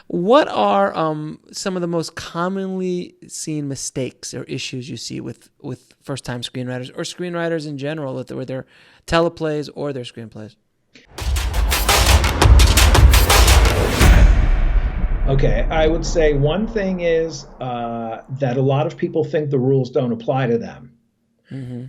What are some of the most commonly seen mistakes or issues you see with first time screenwriters or screenwriters in general, with their teleplays or their screenplays? Okay, I would say one thing is that a lot of people think the rules don't apply to them. Mm-hmm.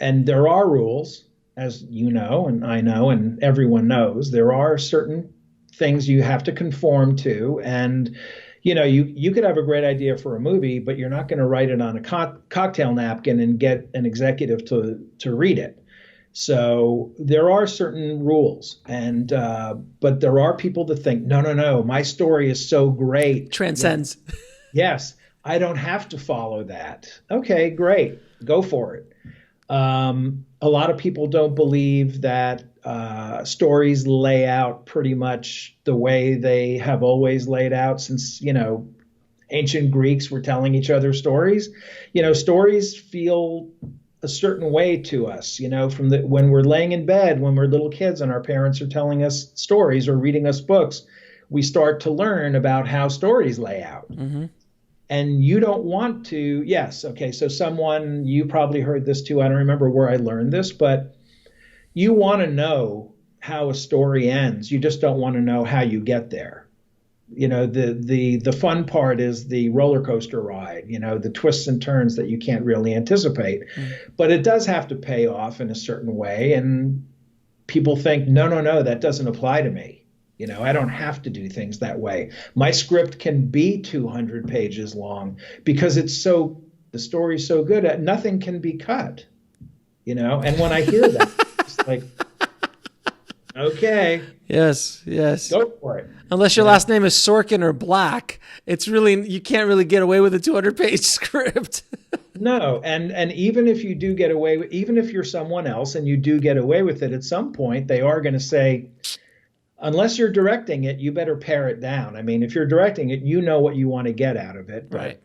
And there are rules, as you know, and I know, and everyone knows. There are certain things you have to conform to. And, you could have a great idea for a movie, but you're not going to write it on a cocktail napkin and get an executive to read it. So there are certain rules, and but there are people that think, no, no, no, my story is so great. Transcends. Yes, I don't have to follow that. Okay, great, go for it. A lot of people don't believe that stories lay out pretty much the way they have always laid out since, ancient Greeks were telling each other stories. Stories feel a certain way to us, from when we're laying in bed, when we're little kids and our parents are telling us stories or reading us books, we start to learn about how stories lay out. Mm-hmm. And you don't want to, yes, okay, so you probably heard this too, I don't remember where I learned this, but you want to know how a story ends. You just don't want to know how you get there. The fun part is the roller coaster ride, the twists and turns that you can't really anticipate. But it does have to pay off in a certain way. And people think, no, no, no, that doesn't apply to me. I don't have to do things that way. My script can be 200 pages long because the story's so good at nothing can be cut, and when I hear that, it's like, okay. Yes, yes. Go for it. Unless your last name is Sorkin or Black, you can't really get away with a 200-page script. No, and even if you do get away with, even if you're someone else and you do get away with it, at some point they are going to say, unless you're directing it, you better pare it down. I mean, if you're directing it, you know what you want to get out of it. Right.